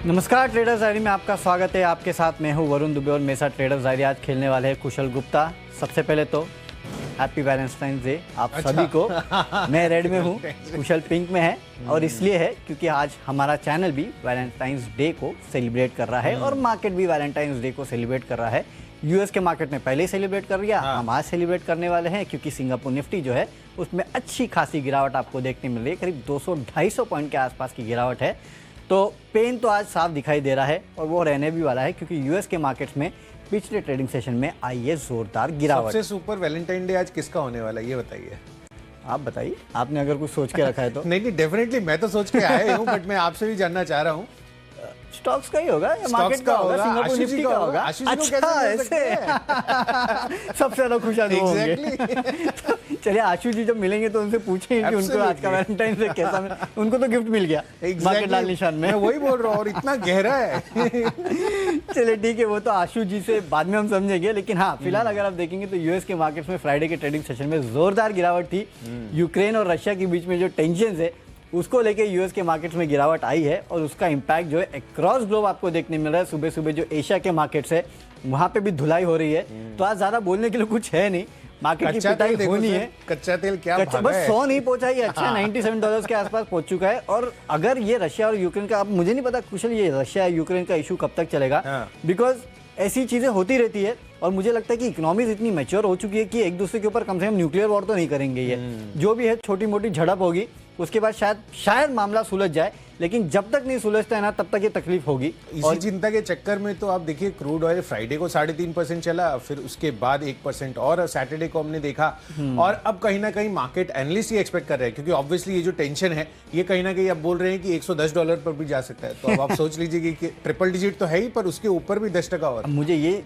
नमस्कार, traders diary में आपका स्वागत है। आपके साथ मैं हूं वरुण दुबे और मेरे साथ ट्रेडर्स डायरी आज खेलने वाले हैं कुशल गुप्ता। सबसे पहले तो हैप्पी वैलेंटाइंस डे आप सभी को। मैं रेड में हूं, कुशल पिंक में है और इसलिए है क्योंकि आज हमारा चैनल भी वैलेंटाइंस डे को सेलिब्रेट कर रहा है और मार्केट भी वैलेंटाइंस डे को सेलिब्रेट कर रहा है। यूएस के मार्केट में पहले ही सेलिब्रेट कर लिया, हम आज सेलिब्रेट करने वाले हैं क्योंकि सिंगापुर निफ्टी जो है उसमें अच्छी खासी गिरावट आपको देखने मिल रही है। करीब 200-250 पॉइंट के आसपास की गिरावट है। तो पेन तो आज साफ दिखाई दे रहा है और वो रहने भी वाला है क्योंकि यूएस के मार्केट्स में पिछले ट्रेडिंग सेशन में आई है जोरदार गिरावट। सबसे सुपर वैलेंटाइन डे आज किसका होने वाला है ये बताइए। आप बताइए, आपने अगर कुछ सोच के रखा है तो। नहीं डेफिनेटली मैं तो सोच के आया हूँ बट मैं आपसे भी जानना चाह रहा हूँ। स्टॉक्स का ही होगा या मार्केट का होगा, सिंगापुर निफ्टी का होगा। अच्छा ऐसे सबसे ज्यादा खुश आदमी होंगे। चलिए आशु जी जब मिलेंगे तो उनसे पूछेंगे कि उनको आज का वैलेंटाइन डे कैसा मिला। उनको तो गिफ्ट मिल गया मार्केट लाल निशान में। मैं वही बोल रहा हूँ और इतना गहरा है। चलिए ठीक है, वो तो आशु जी से बाद में हम समझेंगे। लेकिन हाँ, फिलहाल अगर आप देखेंगे तो यूएस के मार्केट्स में फ्राइडे के ट्रेडिंग सेशन में जोरदार गिरावट थी। यूक्रेन और रशिया के बीच में जो टेंशन है उसको लेके यूएस के मार्केट्स में गिरावट आई है और उसका इम्पैक्ट जो है अक्रॉस ग्लोब आपको देखने मिल रहा है। सुबह सुबह जो एशिया के मार्केट्स है वहां पे भी धुलाई हो रही है। तो आज ज्यादा बोलने के लिए कुछ है नहीं, मार्केट की पिटाई होनी है। कच्चा तेल क्या भागा बस है? 100 नहीं पहुंचा, ये अच्छा $97 के आसपास पहुंच चुका है। और अगर ये रशिया और यूक्रेन का, अब मुझे नहीं पता कुशल ये रशिया यूक्रेन का इशू कब तक चलेगा, बिकॉज ऐसी चीजें होती रहती है और मुझे लगता है कि इकोनॉमीज इतनी मैच्योर हो चुकी है कि एक दूसरे के ऊपर कम से कम न्यूक्लियर वॉर तो नहीं करेंगे। ये जो भी है छोटी मोटी झड़प होगी, उसके बाद शायद मामला सुलझ जाए, लेकिन जब तक नहीं सुलझता है ना तब तक ये तकलीफ होगी। इसी चिंता के चक्कर में तो आप देखिए क्रूड ऑयल फ्राइडे को 3.5% चला, फिर उसके बाद 1% और सैटरडे को हमने देखा। और अब कहीं ना कहीं मार्केट एनालिस्ट ये एक्सपेक्ट कर रहे हैं क्योंकि ऑब्वियसली ये जो टेंशन है ये कहीं ना कहीं अब बोल रहे हैं कि $110 पर भी जा सकता है। तो अब आप सोच लीजिए कि ट्रिपल डिजिट तो है ही पर उसके ऊपर भी 10% और। मुझे ये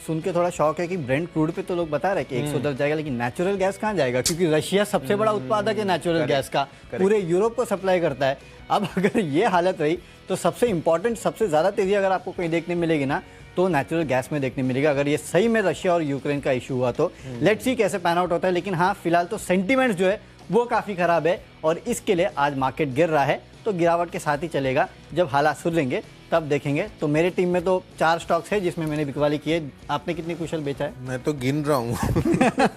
सुन के थोड़ा शौक है कि ब्रेंट क्रूड पे तो लोग बता रहे हैं कि 110 जाएगा, लेकिन नेचुरल गैस कहाँ जाएगा? क्योंकि रशिया सबसे बड़ा उत्पादक है नेचुरल गैस का, पूरे यूरोप को सप्लाई करता है। अब अगर ये हालत रही तो सबसे इंपॉर्टेंट, सबसे ज्यादा तेजी अगर आपको कहीं देखने मिलेगी ना तो नेचुरल गैस में देखने मिलेगा। अगर ये सही में रशिया और यूक्रेन का इशू हुआ तो लेट्स सी कैसे पैन आउट होता है। लेकिन हाँ, फिलहाल तो सेंटीमेंट्स जो है वो काफी खराब है और इसके लिए आज मार्केट गिर रहा है। तो गिरावट के साथ ही चलेगा, जब हालात सुधरेंगे तब देखेंगे। तो मेरे टीम में तो 4 स्टॉक्स है जिसमें मैंने बिकवाली की है। आपने कितनी कुशल बेचा है? मैं तो गिन रहा हूँ।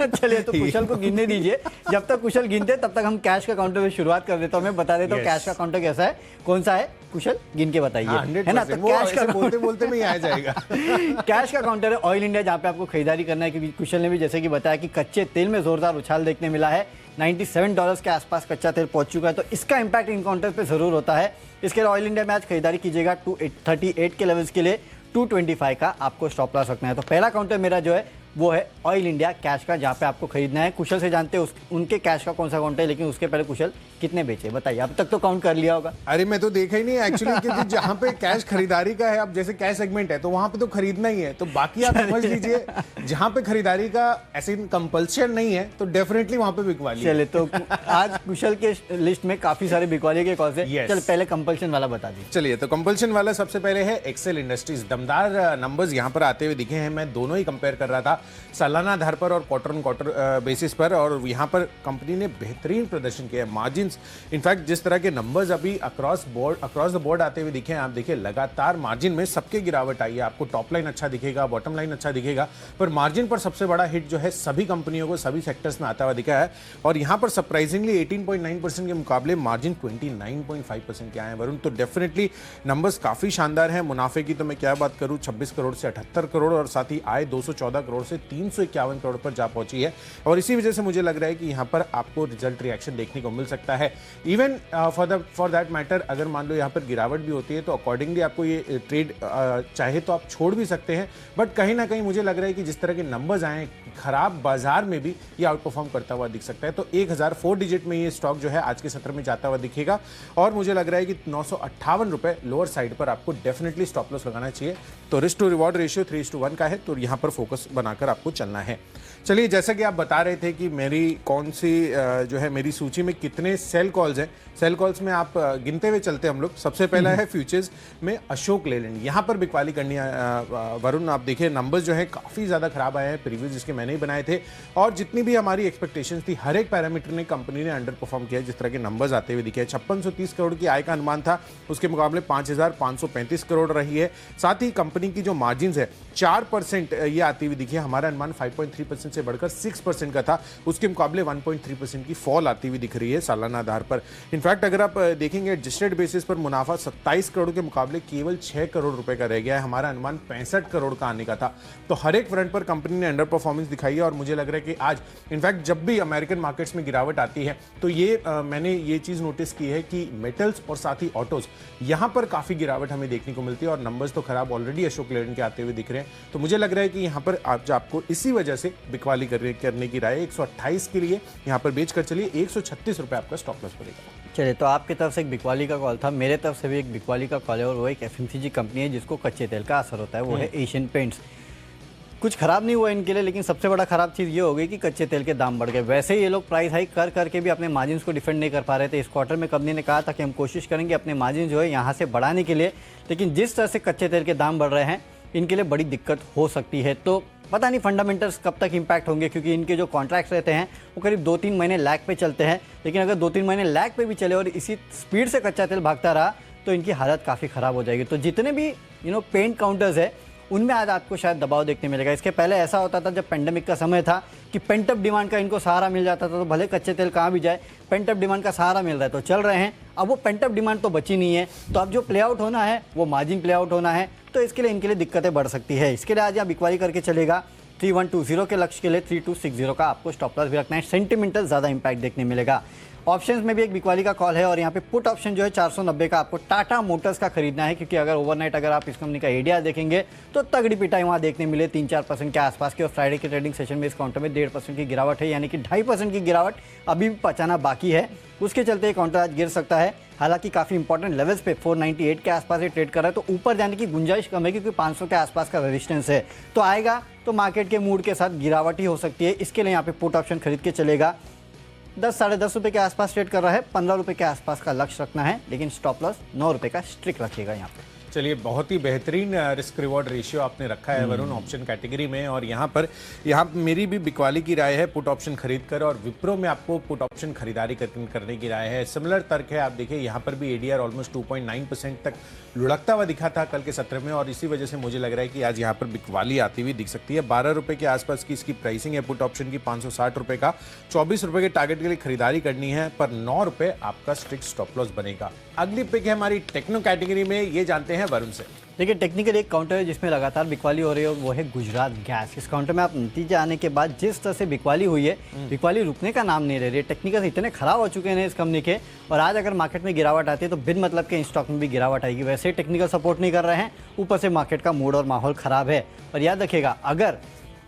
चलिए तो कुशल को गिनने दीजिए। जब तक कुशल गिनते तब तक हम कैश का काउंटर में शुरुआत कर देता हूँ। मैं बता देता हूँ कैश का काउंटर कैसा है, कौन सा है, कुशल गिन के बताइए, है ना? तो कैश का बोलते बोलते में आ जाएगा। कैश का काउंटर है ऑयल इंडिया, जहाँ पे आपको खरीदारी करना है। क्योंकि कुशल ने भी जैसे कि बताया कि कच्चे तेल में जोरदार उछाल देखने मिला है। $97 के आसपास कच्चा तेल पहुंच चुका है, तो इसका इंपैक्ट इन काउंटर पे जरूर होता है। इसके लिए ऑयल इंडिया में आज खरीदारी कीजिएगा 238 के लेवल्स के लिए 225 का आपको स्टॉप लॉस रखना है। तो पहला काउंटर मेरा जो है वो है ऑयल इंडिया कैश का, जहाँ पे आपको खरीदना है। कुशल से जानते हैं उनके कैश का कौन सा काउंटर है, लेकिन उसके पहले कुशल कितने बेचे बताइए। अब तक तो काउंट कर लिया होगा। अरे मैं तो देखा ही नहीं एक्चुअली, क्योंकि जहाँ पे कैश खरीदारी का है, अब जैसे कैश सेगमेंट है तो वहां पे तो खरीदना ही है। तो बाकी आप समझ लीजिए जहाँ पे खरीदारी का ऐसे कंपल्शन नहीं है तो डेफिनेटली वहां पे बिकवाली। चले तो आज कुशल के लिस्ट में काफी सारे बिकवाली के कॉल से। चल पहले कंपल्शन वाला बता दीजिए। चलिए तो कंपल्शन वाला सबसे पहले है एक्सेल इंडस्ट्रीज। दमदार नंबर्स यहाँ पर आते हुए दिखे हैं। मैं दोनों ही कंपेयर कर रहा था, सालाना आधार पर और क्वार्टर ऑन क्वार्टर बेसिस पर, और यहाँ पर कंपनी ने बेहतरीन प्रदर्शन किया है। मार्जिन्स, इनफैक्ट जिस तरह के नंबर्स अभी अक्रॉस द बोर्ड आते हुए दिखे हैं, आप देखिए लगातार मार्जिन में सबके गिरावट आई है। आपको टॉप लाइन अच्छा दिखेगा, बॉटम लाइन अच्छा दिखेगा, पर मार्जिन पर सबसे बड़ा हिट जो है सभी कंपनियों को सभी सेक्टर्स में आता हुआ दिखा है। और यहाँ पर सरप्राइजिंगली 18.9% के मुकाबले मार्जिन 29.5% के आए हैं वरुण। तो डेफिनेटली नंबर्स काफी शानदार हैं। मुनाफे की तो मैं क्या बात करूं, 26 करोड़ से 78 करोड़ और साथ ही आय 214 करोड़ से 351 करोड़ पर जा पहुंची है। और इसी वजह से मुझे लग रहा है कि यहाँ पर आपको रिजल्ट रिएक्शन देखने को मिल सकता है। इवन फॉर दैट मैटर अगर मान लो यहाँ पर गिरावट भी होती है तो अकॉर्डिंगली आपको ये ट्रेड चाहे तो आप छोड़ भी सकते हैं। बट कहीं ना कहीं मुझे लग रहा है कि जिस तरह के नंबर्स आए खराब बाजार में भी ये आउट परफॉर्म करता हुआ दिख सकता है। तो 1004 डिजिट में ये स्टॉक जो है आज के सत्र में जाता हुआ दिखेगा और मुझे लग रहा है कि 958 रुपए लोअर साइड पर आपको डेफिनेटली स्टॉप लॉस लगाना चाहिए। तो रिस्क टू रिवॉर्ड रेशियो 3:1 का है, तो यहाँ पर फोकस बनाकर आपको चलना है। चलिए, जैसा कि आप बता रहे थे कि मेरी कौन सी जो है मेरी सूची में कितने सेल कॉल्स हैं, सेल कॉल्स में आप गिनते हुए चलते हम लोग। सबसे पहला है फ्यूचर्स में अशोक लेलैंड, यहाँ पर बिकवाली करनी है वरुण। आप देखिए नंबर्स जो है काफ़ी ज़्यादा खराब आए हैं प्रीवियस जिसके मैंने मैंने ही बनाए थे और जितनी भी हमारी एक्सपेक्टेशंस थी हर एक पैरामीटर ने कंपनी ने अंडर परफॉर्म किया। जिस तरह के नंबर्स आते हुए दिखे, 5630 करोड़ की आय का अनुमान था, उसके मुकाबले 5535 करोड़ रही है। साथ ही कंपनी की जो मार्जिन है 4% ये आती हुई दिखी है। हमारा अनुमान 5.3% से बढ़कर 6% का था, उसके मुकाबले 1.3% की फॉल आती हुई दिख रही है सालाना आधार पर। इनफैक्ट अगर आप देखेंगे एडजस्टेड बेसिस पर मुनाफा 27 करोड़ के मुकाबले केवल 6 करोड़ रुपए का रह गया है। हमारा अनुमान 65 करोड़ का आने का था। तो हर एक फ्रंट पर कंपनी ने अंडर परफॉर्मेंस दिखाई है और मुझे लग रहा है कि आज इनफैक्ट जब भी अमेरिकन मार्केट्स में गिरावट आती है तो ये मैंने ये चीज नोटिस की है कि मेटल्स और साथ ही ऑटोज यहां पर काफी गिरावट हमें देखने को मिलती है और नंबर्स तो खराब ऑलरेडी अशोक लेलैंड के आते हुए दिख रहे हैं। तो मुझे लग रहा है कि यहां पर आपको इसी वजह से बिकवाली करने की राय 128 के लिए यहां पर बेच कर चलिए, 136 रुपए आपका स्टॉप लॉस पड़ेगा। चलिए, तो आपकी तरफ से एक बिकवाली का कॉल था, मेरे तरफ से भी एक बिकवाली का कॉल है और वो एक एफएमसीजी कंपनी है जिसको कच्चे तेल का असर होता है, वो है एशियन पेंट्स। कुछ खराब नहीं हुआ इनके लिए, लेकिन सबसे बड़ा खराब चीज़ ये हो गई कि कच्चे तेल के दाम बढ़ गए। वैसे ही ये लोग प्राइस हाइक कर करके भी अपने मार्जिन को डिफेंड नहीं कर पा रहे थे। इस क्वार्टर में कंपनी ने कहा था कि हम कोशिश करेंगे अपने मार्जिन जो है यहाँ से बढ़ाने के लिए, लेकिन जिस तरह से कच्चे तेल के दाम बढ़ रहे हैं इनके लिए बड़ी दिक्कत हो सकती है। तो पता नहीं फंडामेंटल्स कब तक इम्पैक्ट होंगे, क्योंकि इनके जो कॉन्ट्रैक्ट्स रहते हैं वो करीब 2-3 महीने लैग पे चलते हैं। लेकिन अगर 2-3 महीने लैग पे भी चले और इसी स्पीड से कच्चा तेल भागता रहा तो इनकी हालत काफ़ी ख़राब हो जाएगी। तो जितने भी पेंट काउंटर्स है उनमें आज आपको शायद दबाव देखने मिलेगा। इसके पहले ऐसा होता था जब पेंडेमिक का समय था कि पेंटअप डिमांड का इनको सहारा मिल जाता था, तो भले कच्चे तेल कहाँ भी जाए पेंटअप डिमांड का सहारा मिल रहा है तो चल रहे हैं। अब वो पेंटअप डिमांड तो बची नहीं है, तो अब जो प्ले आउट होना है वो मार्जिन प्ले आउट होना है, तो इसके लिए इनके लिए दिक्कतें बढ़ सकती है। इसके लिए आज यहाँ बिकवाली करके चलेगा। 3120 के लक्ष्य के लिए 3260 का आपको स्टॉप लॉस भी रखना है। सेंटिमेंटल ज़्यादा इंपैक्ट देखने मिलेगा। ऑप्शंस में भी एक बिकवाली का कॉल है और यहाँ पे पुट ऑप्शन जो है 490 का आपको टाटा मोटर्स का खरीदना है, क्योंकि अगर ओवरनाइट अगर आप इस कंपनी का एडीआर देखेंगे तो तगड़ी पिटाई वहाँ देखने मिले 3-4% के आसपास की। और फ्राइडे के ट्रेडिंग सेशन में इस काउंटर में 1.5% की गिरावट है, यानी कि 2.5% की गिरावट अभी भी पचाना बाकी है। उसके चलते काउंटर आज गिर सकता है। हालांकि काफ़ी इंपॉर्टेंट लेवल्स पे 498 के आसपास ये ट्रेड कर रहा है, तो ऊपर जाने की गुंजाइश कम है क्योंकि 500 के आसपास का रेजिस्टेंस है। तो आएगा तो मार्केट के मूड के साथ गिरावट ही हो सकती है। इसके लिए यहाँ पे पुट ऑप्शन खरीद के चलेगा। 10-10.5 रुपये के आसपास ट्रेड कर रहा है, 15 रुपये के आसपास का लक्ष्य रखना है, लेकिन स्टॉप लॉस 9 रुपये का स्ट्रिक रखिएगा यहाँ पे। चलिए, बहुत ही बेहतरीन रिस्क रिवॉर्ड रेशियो आपने रखा है वरुण ऑप्शन कैटेगरी में। और यहाँ मेरी भी बिकवाली की राय है पुट ऑप्शन खरीद कर, और विप्रो में आपको पुट ऑप्शन खरीदारी करने की राय है। सिमिलर तर्क है, आप देखिए यहाँ पर भी एडीआर ऑलमोस्ट 2.9% तक लुढ़कता हुआ दिखा था कल के सत्र में, और इसी वजह से मुझे लग रहा है कि आज यहाँ पर बिकवाली आती हुई दिख सकती है। 12 रुपये के आसपास की इसकी प्राइसिंग है पुट ऑप्शन की, 560 रुपये का। 24 रुपये के टारगेट के लिए खरीदारी करनी है, पर 9 रुपये आपका स्ट्रिक्ट स्टॉप लॉस बनेगा। अगली पिक है हमारी टेक्नो कैटेगरी में, ये जानते हैं वरुण से। देखिए, टेक्निकल एक काउंटर है जिसमें लगातार बिकवाली हो रही है, वो है गुजरात गैस। इस काउंटर में आप नतीजे आने के बाद जिस तरह से बिकवाली हुई है, बिकवाली रुकने का नाम नहीं ले रही है। टेक्निकल इतने खराब हो चुके हैं इस कंपनी के, और आज अगर मार्केट में गिरावट आती है तो बिन मतलब के स्टॉक में भी गिरावट आएगी। वैसे टेक्निकल सपोर्ट नहीं कर रहे हैं, ऊपर से मार्केट का मूड और माहौल खराब है। और याद रखिएगा, अगर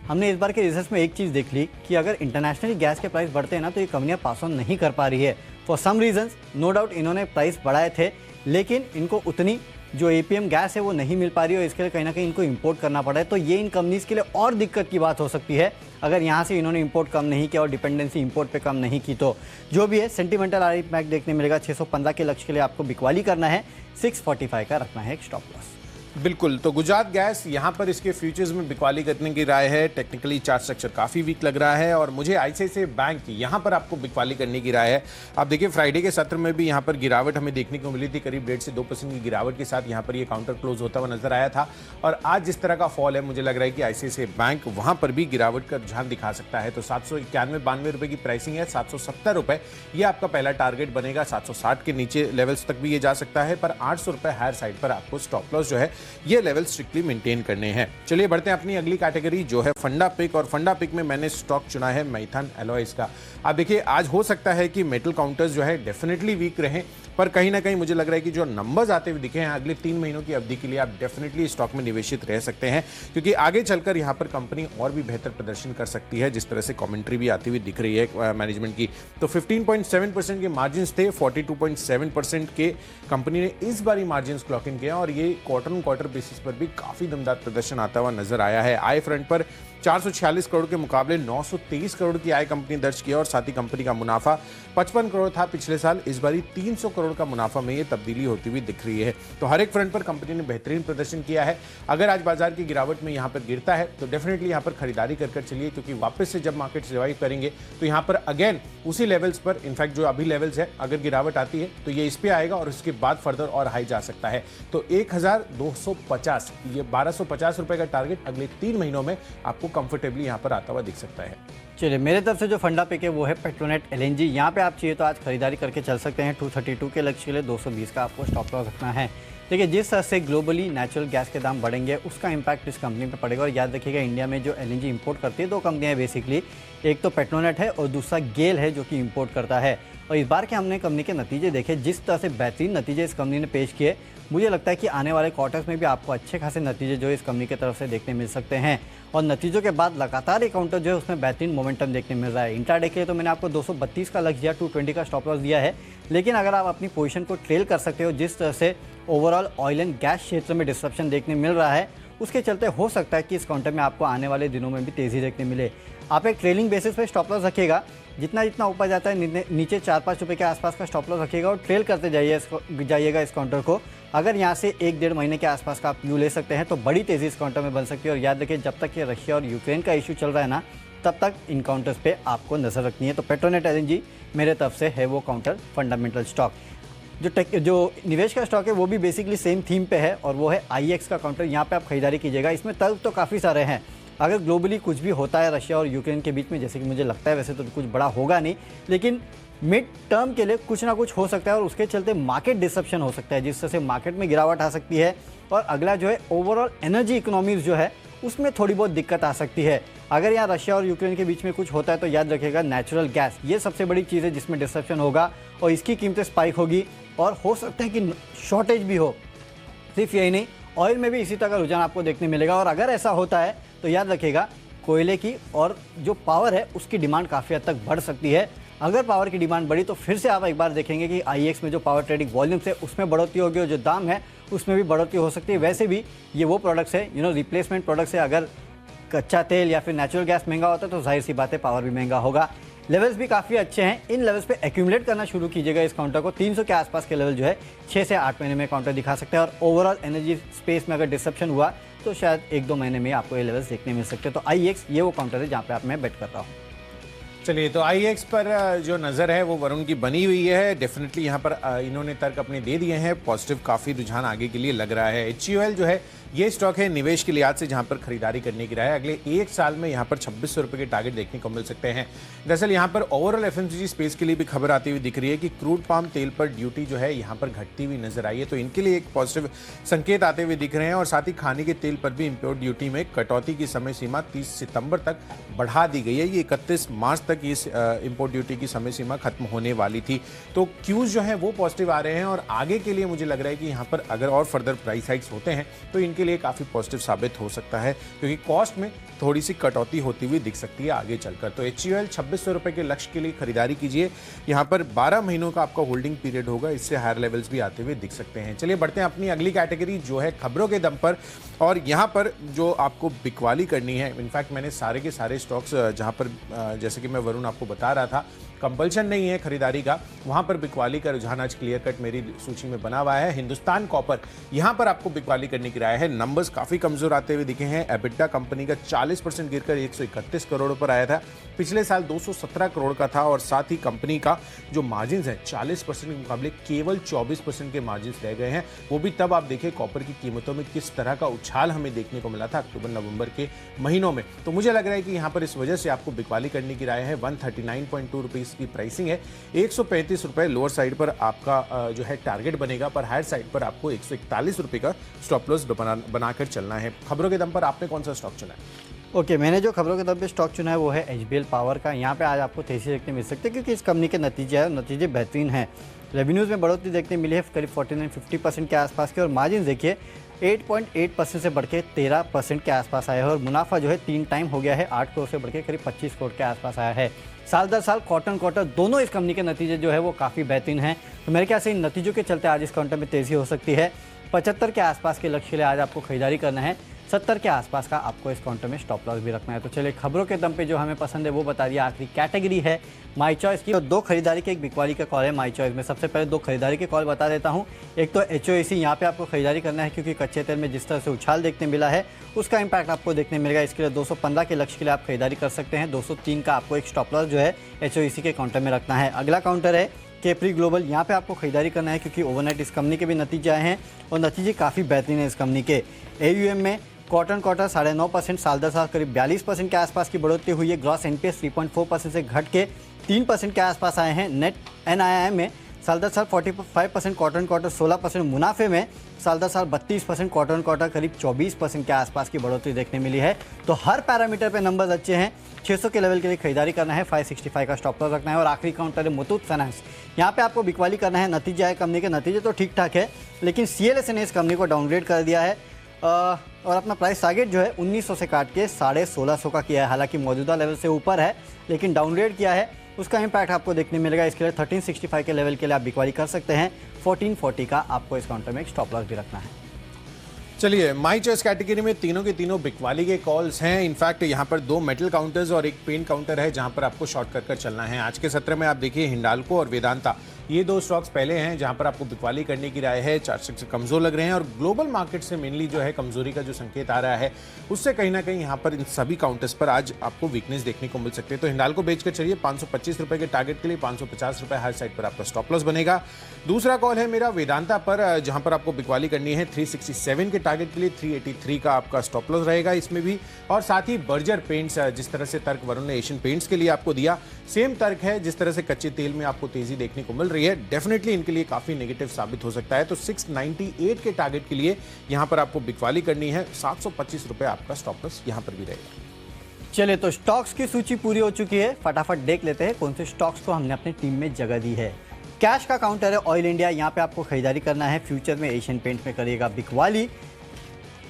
हमने इस बार के रिजल्ट में एक चीज़ देख ली कि अगर इंटरनेशनली गैस के प्राइस बढ़ते हैं ना, तो ये कंपनियां पास ऑन नहीं कर पा रही है। For some reasons, no doubt इन्होंने प्राइस बढ़ाए थे, लेकिन इनको उतनी जो एपीएम गैस है वो नहीं मिल पा रही है, और इसके लिए कहीं ना कहीं इनको इंपोर्ट करना पड़ा है। तो ये इन कंपनीज के लिए और दिक्कत की बात हो सकती है अगर यहाँ से इन्होंने इंपोर्ट कम नहीं किया और डिपेंडेंसी इंपोर्ट पे कम नहीं की तो। जो भी है, सेंटिमेंटल आर इम्पैक्ट देखने मिलेगा। 615 के लक्ष्य के लिए आपको बिकवाली करना है, 645 का रखना है एक स्टॉप लॉस। बिल्कुल, तो गुजरात गैस यहाँ पर इसके फ्यूचर्स में बिकवाली करने की राय है। टेक्निकली चार्ट स्ट्रक्चर काफ़ी वीक लग रहा है, और मुझे आईसीआईसीआई बैंक यहाँ पर आपको बिकवाली करने की राय है। आप देखिए, फ्राइडे के सत्र में भी यहाँ पर गिरावट हमें देखने को मिली थी, करीब 1.5 से 2% की गिरावट के साथ यहाँ पर ये काउंटर क्लोज होता हुआ नजर आया था। और आज जिस तरह का फॉल है, मुझे लग रहा है कि आईसीआईसीआई बैंक वहाँ पर भी गिरावट का रुझान दिखा सकता है। तो 791-92 रुपये की प्राइसिंग है, 770 रुपये ये आपका पहला टारगेट बनेगा। 760 के नीचे लेवल्स तक भी ये जा सकता है, पर 800 रुपये हायर साइड पर आपको स्टॉप लॉस जो है ये लेवल स्ट्रिक्टली मेंटेन करने हैं। चलिए बढ़ते हैं अपनी अगली कैटेगरी जो है फंडा पिक, और फंडा पिक में मैंने स्टॉक चुना है मैथन एलॉयज का। आप देखिए, आज हो सकता है कि मेटल काउंटर्स जो है डेफिनेटली वीक रहें, पर कहीं ना कहीं मुझे लग रहा है कि जो नंबर्स आते हुए दिखे हैं अगले 3 महीनों की अवधि के लिए, आप डेफिनेटली स्टॉक में निवेशित रह सकते हैं, क्योंकि आगे चलकर यहाँ पर कंपनी और भी बेहतर प्रदर्शन कर सकती है, जिस तरह से कमेंट्री भी आती हुई दिख रही है मैनेजमेंट की। तो 15.7% के मार्जिन थे, 42.7% के कंपनी ने इस बार ही मार्जिन क्लॉक इन किया, और ये क्वार्टर ऑन क्वार्टर बेसिस पर भी काफी दमदार प्रदर्शन आता हुआ नजर आया है। आय फ्रंट पर 446 करोड़ के मुकाबले 923 करोड़ की आय कंपनी दर्ज किया और साथ ही कंपनी का मुनाफा 55 करोड़ था पिछले साल, इस बारी 300 करोड़ का मुनाफा में ये तब्दीली होती हुई दिख रही है। तो हर एक फ्रंट पर कंपनी ने बेहतरीन प्रदर्शन किया है। अगर आज बाजार की गिरावट में यहाँ पर गिरता है तो डेफिनेटली यहाँ पर खरीदारी कर चलिए, क्योंकि वापस से जब मार्केट रिवाइव करेंगे तो यहाँ पर अगेन उसी लेवल्स पर, इनफैक्ट जो अभी लेवल्स है, अगर गिरावट आती है तो ये इस पे आएगा और उसके बाद फर्दर और हाई जा सकता है। तो 1250, ये 1250 रुपए का टारगेट अगले 3 महीनों में आपको कंफर्टेबली यहाँ पर आता हुआ दिख सकता है। चलिए, मेरे तरफ से जो फंडा पिक है वो है पेट्रोनेट एलएनजी। यहाँ पे आप चाहिए तो आज खरीदारी करके चल सकते हैं। 232 के लक्ष्य के लिए 220 का आपको स्टॉप लॉस रखना है। देखिए, जिस तरह से ग्लोबली नेचुरल गैस के दाम बढ़ेंगे उसका इंपैक्ट इस कंपनी पे पड़ेगा। और याद रखिएगा, इंडिया में जो एलएनजी इंपोर्ट करती है 2 कंपनियां बेसिकली, एक तो पेट्रोनेट है और दूसरा गेल है जो कि इंपोर्ट करता है। और इस बार के हमने कंपनी के नतीजे देखे, जिस तरह से बेहतरीन नतीजे इस कंपनी ने पेश किए, मुझे लगता है कि आने वाले क्वार्टर्स में भी आपको अच्छे खासे नतीजे जो इस कंपनी की तरफ से देखने मिल सकते हैं। और नतीजों के बाद लगातार एक काउंटर जो है उसमें बेहतरीन मोमेंटम देखने मिल रहा है। इंट्राडे के लिए तो मैंने आपको 232 का लक्ष्य दिया, 220 का स्टॉप लॉस दिया है। लेकिन अगर आप अपनी पोजीशन को ट्रेल कर सकते हो, जिस तरह से ओवरऑल ऑयल एंड गैस क्षेत्र में डिस्ट्रप्शन देखने मिल रहा है, उसके चलते हो सकता है कि इस काउंटर में आपको आने वाले दिनों में भी तेज़ी देखने मिले। आप एक ट्रेलिंग बेसिस पे स्टॉप लॉस रखिएगा, जितना जितना ऊपर जाता है नीचे 4-5 रुपये के आसपास का स्टॉप लॉस रखिएगा और ट्रेल करते जाइएगा इस काउंटर को। अगर यहाँ से 1-1.5 महीने के आसपास का आप व्यू ले सकते हैं तो बड़ी तेज़ी इस काउंटर में बन सकती है। और याद रखिए, जब तक ये रशिया और यूक्रेन का इशू चल रहा है ना, तब तक इन काउंटर्स पे आपको नजर रखनी है। तो पेट्रोनेट एलएनजी मेरे तरफ से है वो काउंटर फंडामेंटल स्टॉक। जो निवेश का स्टॉक है वो भी बेसिकली सेम थीम पे है और वो है IEX का काउंटर। यहाँ पे आप खरीदारी कीजिएगा। इसमें तर्क तो काफ़ी सारे हैं। अगर ग्लोबली कुछ भी होता है रशिया और यूक्रेन के बीच में, जैसे कि मुझे लगता है, वैसे तो कुछ बड़ा होगा नहीं, लेकिन मिड टर्म के लिए कुछ ना कुछ हो सकता है और उसके चलते मार्केट डिसरप्शन हो सकता है, जिस तरह से मार्केट में गिरावट आ सकती है। और अगला जो है ओवरऑल एनर्जी इकोनॉमीज जो है उसमें थोड़ी बहुत दिक्कत आ सकती है। अगर यहाँ रशिया और यूक्रेन के बीच में कुछ होता है तो याद रखिएगा, नेचुरल गैस ये सबसे बड़ी चीज़ है जिसमें डिसरप्शन होगा और इसकी कीमतें स्पाइक होगी और हो सकता है कि शॉर्टेज भी हो। सिर्फ यही नहीं, ऑयल में भी इसी तरह का रुझान आपको देखने मिलेगा। और अगर ऐसा होता है तो याद रखिएगा, कोयले की और जो पावर है उसकी डिमांड काफ़ी हद तक बढ़ सकती है। अगर पावर की डिमांड बढ़ी तो फिर से आप एक बार देखेंगे कि IEX में जो पावर ट्रेडिंग वॉल्यूम्स है उसमें बढ़ोतरी होगी और जो दाम है उसमें भी बढ़ोतरी हो सकती है। वैसे भी ये वो प्रोडक्ट्स है, रिप्लेसमेंट प्रोडक्ट्स है। अगर कच्चा तेल या फिर नेचुरल गैस महंगा होता है तो जाहिर सी बात है पावर भी महंगा होगा। लेवल्स भी काफ़ी अच्छे हैं। इन लेवल्स पे एक्यूमुलेट करना शुरू कीजिएगा इस काउंटर को। 300 के आसपास के लेवल जो है 6 से 8 महीने में काउंटर दिखा सकते हैं। और ओवरऑल एनर्जी स्पेस में अगर डिसरप्शन हुआ तो शायद 1-2 महीने में आपको ये लेवल्स देखने मिल सकते हैं। तो IEX ये वो काउंटर है जहाँ पे मैं बेट कर रहा हूँ। चलिए, तो IEX पर जो नज़र है वो वरुण की बनी हुई है। डेफिनेटली यहाँ पर इन्होंने तर्क अपने दे दिए हैं। पॉजिटिव काफ़ी रुझान आगे के लिए लग रहा है। HUL जो है ये स्टॉक है निवेश के लिहाज से जहां पर खरीदारी करने की राय है। अगले 1 साल में यहां पर 2600 रुपए के टारगेट देखने को मिल सकते हैं। दरअसल यहां पर ओवरऑल FMCG स्पेस के लिए भी खबर आती हुई दिख रही है कि क्रूड पाम तेल पर ड्यूटी जो है यहां पर घटती हुई नजर आई है, तो इनके लिए एक पॉजिटिव संकेत आते हुए दिख रहे हैं। और साथ ही खाने के तेल पर भी इंपोर्ट ड्यूटी में कटौती की समय सीमा 30 सितंबर तक बढ़ा दी गई है। ये 31 मार्च तक इस इंपोर्ट ड्यूटी की समय सीमा खत्म होने वाली थी। तो क्यूज जो है वो पॉजिटिव आ रहे हैं और आगे के लिए मुझे लग रहा है कि यहाँ पर अगर और फर्दर प्राइस हाइक्स होते हैं तो इनके लिए काफ़ी पॉजिटिव साबित हो सकता है, क्योंकि कॉस्ट में थोड़ी सी कटौती होती हुई दिख सकती है आगे चलकर। तो HUL 2600 रुपए के लक्ष्य के लिए खरीदारी कीजिए। यहाँ पर 12 महीनों का आपका होल्डिंग पीरियड होगा, इससे हायर लेवल्स भी आते हुए दिख सकते हैं। चलिए बढ़ते हैं अपनी अगली कैटेगरी जो है खबरों के दम पर। और यहाँ पर जो आपको बिकवाली करनी है, इनफैक्ट मैंने सारे के सारे स्टॉक्स जहाँ पर जैसे कि मैं वरुण आपको बता रहा था कंपल्शन नहीं है खरीदारी का, वहां पर बिकवाली का रुझान आज क्लियर कट मेरी सूची में बना हुआ है। हिंदुस्तान कॉपर, यहां पर आपको बिकवाली करने की राय है। नंबर्स काफी कमजोर आते हुए दिखे हैं। एबिटा कंपनी का 40% गिरकर 131 करोड़ पर आया था, पिछले साल 217 करोड़ का था। और साथ ही कंपनी का जो मार्जिन है 40% के मुकाबले केवल 24% के मार्जिन रह गए हैं। वो भी तब आप देखें कॉपर की कीमतों में किस तरह का उछाल हमें देखने को मिला था अक्टूबर नवंबर के महीनों में। तो मुझे लग रहा है कि यहाँ पर इस वजह से आपको बिकवाली करने की राय है। 139.2 रुपीज की प्राइसिंग है। 135 रुपए लोअर साइड पर आपका जो है टारगेट बनेगा, पर हायर साइड पर आपको 141 रुपए का स्टॉप लॉस बनाकर चलना है। खबरों के दम पर आपने कौन सा स्टॉक चुना है? मैंने जो खबरों के दम पे स्टॉक चुना है वो है HBL पावर का। यहाँ पे आज आपको तेजी देखने मिल सकते हैं क्योंकि इस कंपनी के नतीजे बेहतरीन हैं। रेवेन्यूज़ में बढ़ोतरी देखने मिली है करीब 49-50% के आसपास के, और मार्जिन देखिए 8.8% से बढ़ के 13% के आसपास आया है। और मुनाफा जो है 3 टाइम हो गया है, 8 करोड़ से बढ़ के करीब 25 करोड़ के आसपास आया है। साल दर साल क्वार्टर दोनों इस कंपनी के नतीजे जो है वो काफ़ी बेहतरीन हैं। तो मेरे ख्याल से इन नतीजों के चलते आज इस काउंटर में तेज़ी हो सकती है। 75 के आसपास के लक्ष्य के लिए आज आपको खरीदारी करना है। 70 के आसपास का आपको इस काउंटर में स्टॉप लॉस भी रखना है। तो चलिए खबरों के दम पे जो हमें पसंद है वो बता दिया। आखिरी कैटेगरी है माई चॉइस की। तो 2 खरीदारी के एक बिकवाली का कॉल है माई चॉइस में। सबसे पहले 2 खरीदारी के कॉल बता देता हूँ। एक तो HOEC, यहाँ पे आपको खरीदारी करना है क्योंकि कच्चे तेल में जिस तरह से उछाल देखने मिला है उसका इंपैक्ट आपको देखने मिलेगा। इसके लिए 215 के लक्ष्य के लिए आप खरीदारी कर सकते हैं। 203 का आपको एक स्टॉप लॉस जो है HOEC के काउंटर में रखना है। अगला काउंटर है केपरी ग्लोबल। यहाँ पे आपको खरीदारी करना है क्योंकि ओवरनाइट इस कंपनी के भी नतीजे आए हैं और नतीजे काफ़ी बेहतरीन है इस कंपनी के। AUM में क्वार्टर 9.5%, साल दर साल करीब 42% के आसपास की बढ़ोतरी हुई है। ग्रॉस NPS 3.4% से घट के 3% के आसपास आए हैं। नेट NII में साल दर साल 45%, क्वार्टर 16%, मुनाफे में साल दर साल 32%, क्वार्टर करीब 24% के आसपास की बढ़ोतरी देखने मिली है। तो हर पैरामीटर पे नंबर्स अच्छे हैं। 600 के लेवल के लिए खरीदारी करना है। 565 का स्टॉप लॉस रखना है। और आखिरी काउंटर है मुथूट फाइनेंस। यहाँ पे आपको बिकवाली करना है। नतीजे आए कंपनी के, नतीजे तो ठीक ठाक है लेकिन CLSA ने इस कंपनी को डाउनग्रेड कर दिया है और अपना प्राइस टारगेट जो है 1900 से काट के 1650 का किया है। हालांकि मौजूदा लेवल से ऊपर है लेकिन डाउनग्रेड किया है, उसका इंपैक्ट आपको देखने मिलेगा। इसके लिए 1365 के लेवल के लिए आप बिकवाली कर सकते हैं। 1440 का आपको इस काउंटर में एक स्टॉप लॉस भी रखना है। चलिए माई चॉइस कैटेगरी में तीनों के तीनों बिकवाली के कॉल्स हैं। इनफैक्ट यहाँ पर 2 मेटल काउंटर्स और एक पेंट काउंटर है जहाँ पर आपको शॉर्ट कर चलना है। आज के सत्र में आप देखिए हिंडाल्को और वेदांता, ये 2 स्टॉक्स पहले हैं जहां पर आपको बिकवाली करने की राय है। चार्ट से कमजोर लग रहे हैं और ग्लोबल मार्केट से मेनली जो है कमजोरी का जो संकेत आ रहा है उससे कहीं ना कहीं यहाँ पर इन सभी काउंटर्स पर आज आपको वीकनेस देखने को मिल सकती है। तो हिंडाल्को बेचकर चलिए 525 रुपए के टारगेट के लिए 550 रुपए हर साइड पर आपका स्टॉप लॉस बनेगा। दूसरा कॉल है मेरा वेदांता पर, जहां पर आपको बिकवाली करनी है 367 के टारगेट के लिए 383 का आपका स्टॉप लॉस रहेगा इसमें भी। और साथ ही बर्जर पेंट्स, जिस तरह से तर्क वरुण ने एशियन पेंट्स के लिए आपको दिया, सेम तर्क है जिस तरह से कच्चे तेल में आपको तेजी देखने को मिल रही है, डेफिनेटली इनके लिए काफी नेगेटिव साबित हो सकता है। तो 698 के टारगेट के लिए यहां पर आपको बिकवाली करनी है। 725 रुपए आपका स्टॉप लॉस यहां पर भी रहेगा। चलिए तो स्टॉक्स की सूची पूरी हो चुकी है। फटाफट देख लेते हैं कौन से स्टॉक्स को हमने अपनी टीम में जगह दी है। कैश का काउंटर है ऑयल इंडिया, यहाँ पे आपको खरीदारी करना है। फ्यूचर में एशियन पेंट्स में करिएगा बिकवाली।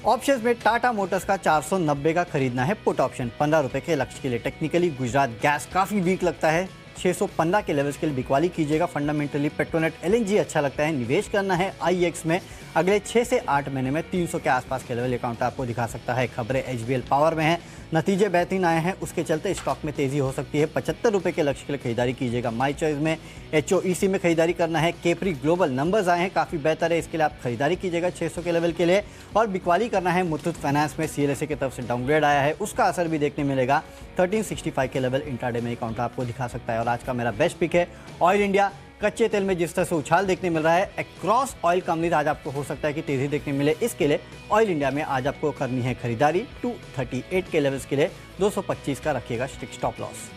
ऑप्शंस में टाटा मोटर्स का 490 का खरीदना है पुट ऑप्शन 15 रुपए के लक्ष्य के लिए। टेक्निकली गुजरात गैस काफ़ी वीक लगता है, 615 के लेवल्स के लिए बिकवाली कीजिएगा। फंडामेंटली पेट्रोनेट LNG अच्छा लगता है, निवेश करना है IEX में। अगले 6 से 8 महीने में 300 के आसपास के लेवल अकाउंट आपको दिखा सकता है। खबरें HBL पावर में है, नतीजे बेहतरीन आए हैं, उसके चलते स्टॉक में तेजी हो सकती है। 75 रुपए के लक्ष्य के लिए खरीदारी कीजिएगा। माई चॉइस में HOEC में खरीदारी करना है। केपरी ग्लोबल नंबर्स आए हैं, काफ़ी बेहतर है, इसके लिए आप खरीदारी कीजिएगा 600 के लेवल के लिए। और बिकवाली करना है मुथूट फाइनेंस में, CLSA की तरफ से डाउनग्रेड आया है, उसका असर भी देखने मिलेगा। 1365 के लेवल इंट्राडे में अकाउंट आपको दिखा सकता है। और आज का मेरा बेस्ट पिक है ऑयल इंडिया। कच्चे तेल में जिस तरह से उछाल देखने मिल रहा है, अक्रॉस ऑयल कंपनीज आज आपको हो सकता है कि तेजी देखने मिले। इसके लिए ऑयल इंडिया में आज आपको करनी है खरीदारी। 238 के लेवल्स के लिए 225 का रखिएगा स्ट्रिक्ट स्टॉप लॉस।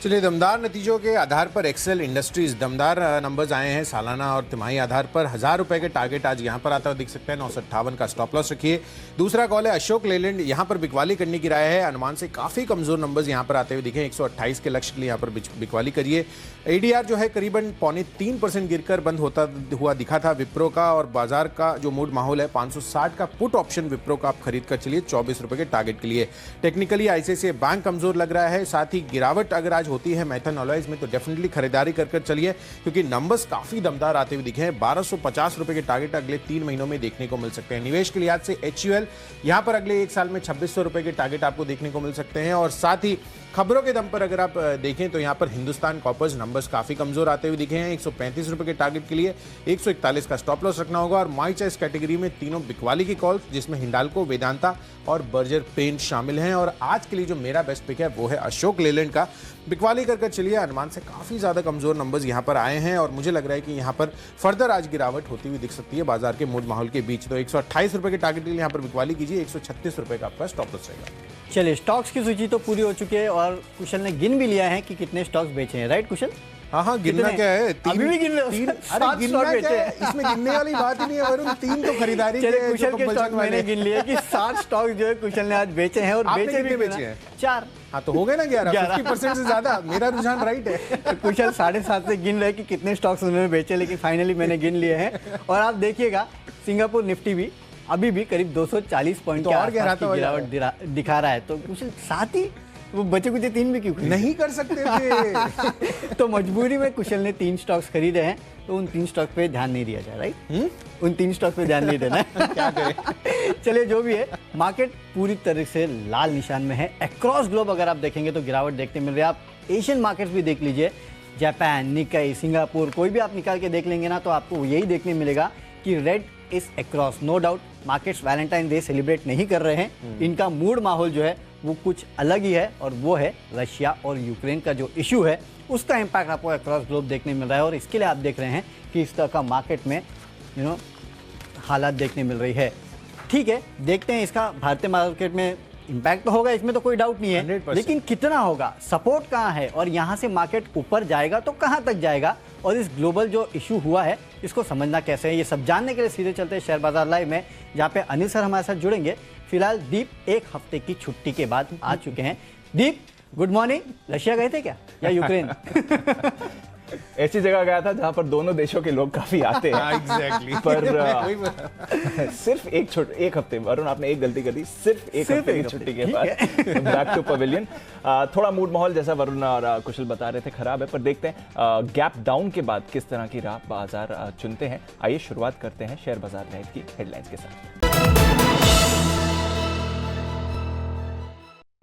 चलिए दमदार नतीजों के आधार पर एक्सेल इंडस्ट्रीज दमदार नंबर्स आए हैं सालाना और तिमाही आधार पर। 1000 रुपए के टारगेट आज यहां पर आता हुआ दिख सकता है। 958 का स्टॉप लॉस रखिए। दूसरा कॉल है अशोक लेलैंड, यहां पर बिकवाली करने की राय है। अनुमान से काफी कमजोर नंबर्स यहां पर आते हुए दिखे। 128 के लक्ष्य के लिए यहां पर बिकवाली करिए। ADR जो है करीबन 0.3% गिरकर बंद होता हुआ दिखा था विप्रो का। और बाजार का जो मूड माहौल है, 560 का पुट ऑप्शन विप्रो का आप खरीद कर चलिए 24 रुपए के टारगेट के लिए। टेक्निकली ICICI बैंक कमजोर लग रहा है। साथ ही गिरावट अगर आज होती है मैथन ऑलॉयज में तो डेफिनेटली खरीदारी कर चलिए क्योंकि नंबर्स काफी दमदार आते हुए दिखे हैं। 1250 रुपए के टारगेट अगले 3 महीनों में देखने को मिल सकते हैं। निवेश के लिहाज से HUL यहां पर अगले 1 साल में 2600 रुपए के टारगेट आपको देखने को मिल सकते हैं। और साथ ही खबरों के दम पर अगर आप देखें तो यहां पर हिंदुस्तान कॉपर्स नंबर्स काफी कमजोर आते हुए दिखे हैं। 135 रुपए के टारगेट के लिए 141 का स्टॉप लॉस रखना होगा। और माई चॉइस कैटेगरी में तीनों बिकवाली की कॉल्स, जिसमें हिंडाल्को, वेदांता और बर्जर पेंट शामिल हैं। और आज के लिए जो मेरा बेस्ट पिक है वो है अशोक लेलैंड का। बिकवाली कर चलिए, अनुमान से काफी ज्यादा कमजोर नंबर्स यहां पर आए हैं और मुझे लग रहा है कि यहां पर फर्दर आज गिरावट होती हुई दिख सकती है बाजार के मूड माहौल के बीच। तो 128 रुपए के टारगेट के लिए यहां पर बिकवाली कीजिए। 136 रुपए का आपका स्टॉप लॉस रहेगा। चलिए स्टॉक्स की सूची तो पूरी हो चुकी है और कुशल ने गिन भी लिया है कि कितने स्टॉक्स बेचे हैं, राइट कुशल? हाँ, गिनना क्या है? अभी भी गिन रहे हो? 7 गिनना क्या है? इसमें गिनने वाली बात ही नहीं है वरुण। 3 तो खरीदारी के कुशल के स्टॉक मैंने गिन लिए कि 7 स्टॉक जो है कुशल ने आज बेचे हैं। और बेचे भी बेचे हैं 4। हाँ तो हो गए ना 11, 50% से ज्यादा। मेरा रुझान राइट है। तो कुशल 7.5 से गिन रहे कि कितने स्टॉक्स उन्होंने बेचे, लेकिन फाइनली मैंने गिन लिए हैं। और आप देखिएगा सिंगापुर निफ्टी भी अभी भी करीब 240 पॉइंट के आसपास की गिरावट दिखा रहा है। तो कुशल साथ ही वो बचे कुछ 3 भी क्यों खरीदे? नहीं कर सकते थे। तो मजबूरी में कुशल ने 3 स्टॉक्स खरीदे हैं, तो उन 3 स्टॉक पे ध्यान नहीं दिया जाए, राइट? उन 3 स्टॉक पे ध्यान नहीं देना है। क्या करें? चलिए, जो भी है, मार्केट पूरी तरह से लाल निशान में है। अक्रॉस ग्लोब अगर आप देखेंगे तो गिरावट देखने मिल रही है। आप एशियन मार्केट्स भी देख लीजिए, जापान, निकाई, सिंगापुर, कोई भी आप निकाल के देख लेंगे ना, तो आपको यही देखने मिलेगा कि red is across. No doubt markets Valentine day celebrate नहीं कर रहे हैं, इनका मूड माहौल जो है वो कुछ अलग ही है, और वो है रशिया और यूक्रेन का जो इशू है उसका इम्पैक्ट आपको अक्रॉस ग्लोब देखने मिल रहा है। और इसके लिए आप देख रहे हैं कि इस तरह का मार्केट में हालात देखने मिल रही है। ठीक है, देखते हैं इसका भारतीय मार्केट में इम्पैक्ट तो होगा, इसमें तो कोई डाउट नहीं है, 100%। लेकिन कितना होगा, सपोर्ट कहाँ है, और यहाँ से मार्केट ऊपर जाएगा तो कहाँ तक जाएगा, और इस ग्लोबल जो इशू हुआ है इसको समझना कैसे है, ये सब जानने के लिए सीधे चलते हैं शेयर बाजार लाइव में, जहाँ पे अनिल सर हमारे साथ जुड़ेंगे। फिलहाल दीप 1 हफ्ते की छुट्टी के बाद आ चुके हैं। दीप, गुड मॉर्निंग। रशिया गए थे क्या, या यूक्रेन? ऐसी जगह गया था जहां पर दोनों देशों के लोग काफी आते हैं। एग्जैक्टली। पर सिर्फ एक हफ्ते, वरुण आपने एक गलती कर दी, सिर्फ एक हफ्ते की छुट्टी के बाद बैक टू पवेलियन। थोड़ा मूड माहौल, जैसा वरुण और कुशल बता रहे थे, खराब है, पर देखते हैं गैप डाउन के बाद किस तरह की राह बाजार चुनते हैं। आइए शुरुआत करते हैं शेयर बाजार लाइव की हेडलाइंस के साथ।